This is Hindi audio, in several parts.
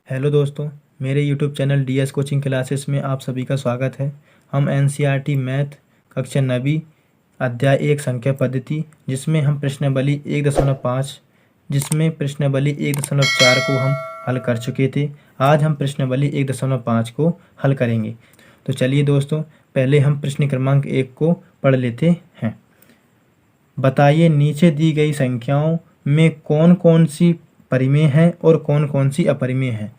हेलो दोस्तों, मेरे YouTube channel DS coaching classes में आप सभी का स्वागत है। हम NCERT मैथ कक्षा 9वीं अध्याय 1 संख्या पद्धति जिसमें हम प्रश्नावली 1.5 जिसमें प्रश्नावली 1.4 को हम हल कर चुके थे। आज हम प्रश्नावली 1.5 को हल करेंगे। तो चलिए दोस्तों, पहले हम प्रश्न क्रमांक 1 को पढ़ लेते हैं। बताइए नीचे दी गई संख्याओं में कौन कौन सी परिमेय है और कौन कौन सी अपरिमेय है।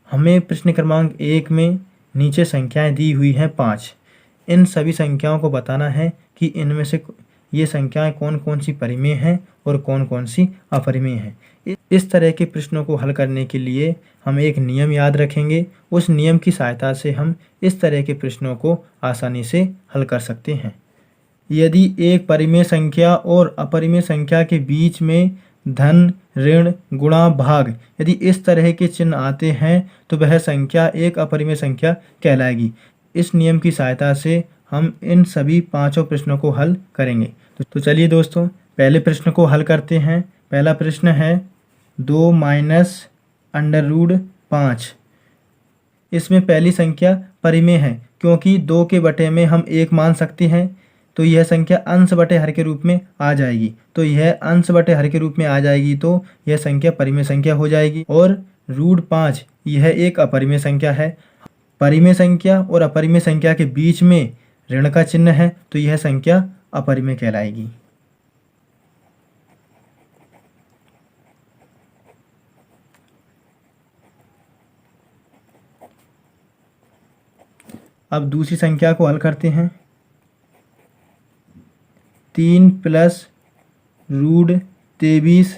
हमें प्रश्न क्रमांक 1 में नीचे संख्याएं दी हुई हैं 5। इन सभी संख्याओं को बताना है कि इनमें से ये संख्याएं कौन कौन सी परिमेय हैं और कौन कौन सी अपरिमेय हैं। इस तरह के प्रश्नों को हल करने के लिए हम एक नियम याद रखेंगे। उस नियम की सहायता से हम इस तरह के प्रश्नों को आसानी से हल कर सकते हैं। यदि एक परिमेय संख्या और अपरिमेय संख्या के बीच में धन, ऋण, गुणा, भाग यदि इस तरह के चिन्ह आते हैं तो वह संख्या एक अपरिमेय संख्या कहलाएगी। इस नियम की सहायता से हम इन सभी पांचों प्रश्नों को हल करेंगे। तो चलिए दोस्तों, पहले प्रश्न को हल करते हैं। पहला प्रश्न है 2 माइनस √5। इसमें पहली संख्या परिमेय है क्योंकि 2 के बटे में हम 1 मान सकते हैं, तो यह संख्या अंश बटे हर के रूप में आ जाएगी। तो यह अंश बटे हर के रूप में आ जाएगी तो यह संख्या परिमेय संख्या हो जाएगी। और √5 यह एक अपरिमेय संख्या है। परिमेय संख्या और अपरिमेय संख्या के बीच में ऋण का चिन्ह है तो यह संख्या अपरिमेय कहलाएगी। अब दूसरी संख्या को हल करते हैं। 3 + √23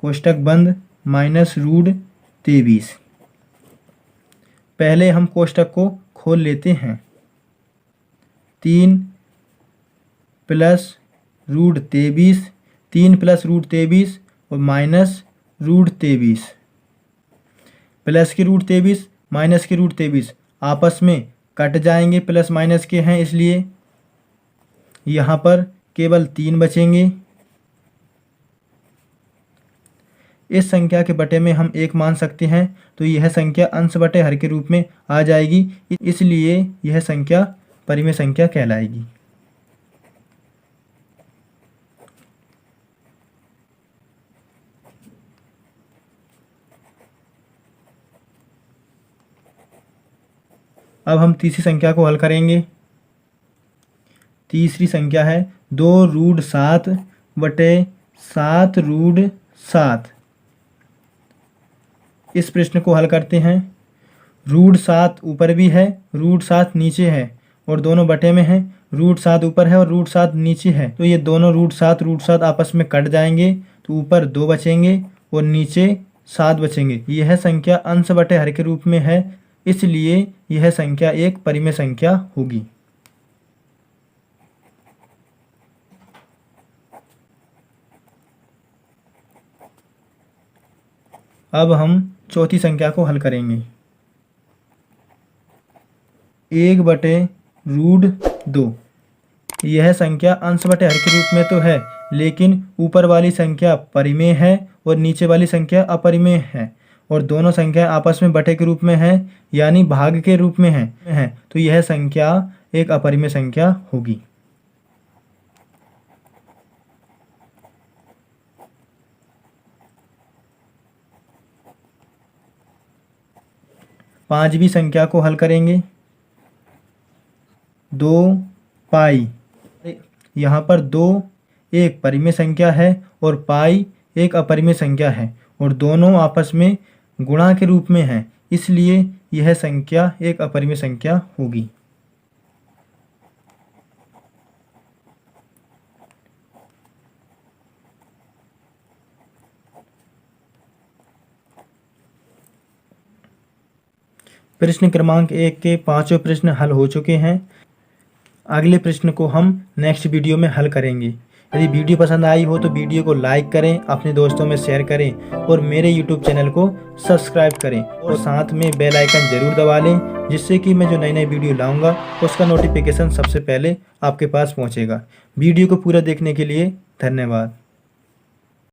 कोष्टक बंद माइनस √23। पहले हम कोष्टक को खोल लेते हैं। 3 + √23, 3 + √23 और माइनस √23। प्लस के √23 माइनस के √23 आपस में कट जाएंगे, प्लस माइनस के हैं इसलिए यहाँ पर केवल 3 बचेंगे। इस संख्या के बटे में हम 1 मान सकते हैं तो यह संख्या अंश बटे हर के रूप में आ जाएगी, इसलिए यह संख्या परिमेय संख्या कहलाएगी। अब हम तीसरी संख्या को हल करेंगे। तीसरी संख्या है 2√7 बटे 7√7। इस प्रश्न को हल करते हैं। √7 ऊपर भी है, √7 नीचे है और दोनों बटे में है। √7 ऊपर है और √7 नीचे है तो ये दोनों √7 आपस में कट जाएंगे, तो ऊपर 2 बचेंगे और नीचे 7 बचेंगे। यह संख्या अंश बटे हर के रूप में है, इसलिए यह संख्या एक परिमेय संख्या होगी। अब हम चौथी संख्या को हल करेंगे। 1 बटे √2। यह संख्या अंश बटे हर के रूप में तो है, लेकिन ऊपर वाली संख्या परिमेय है और नीचे वाली संख्या अपरिमेय है और दोनों संख्या आपस में बटे के रूप में है, यानी भाग के रूप में है तो यह संख्या एक अपरिमेय संख्या होगी। पांचवी संख्या को हल करेंगे। 2 पाई। यहाँ पर 2 एक परिमेय संख्या है और पाई एक अपरिमेय संख्या है और दोनों आपस में गुणा के रूप में है, इसलिए यह संख्या एक अपरिमेय संख्या होगी। प्रश्न क्रमांक 1 के पांचों प्रश्न हल हो चुके हैं। अगले प्रश्न को हम नेक्स्ट वीडियो में हल करेंगे। यदि वीडियो पसंद आई हो तो वीडियो को लाइक करें, अपने दोस्तों में शेयर करें और मेरे यूट्यूब चैनल को सब्सक्राइब करें और साथ में बेल आइकन जरूर दबा लें, जिससे कि मैं जो नई नई वीडियो लाऊंगा उसका नोटिफिकेशन सबसे पहले आपके पास पहुंचेगा। वीडियो को पूरा देखने के लिए धन्यवाद।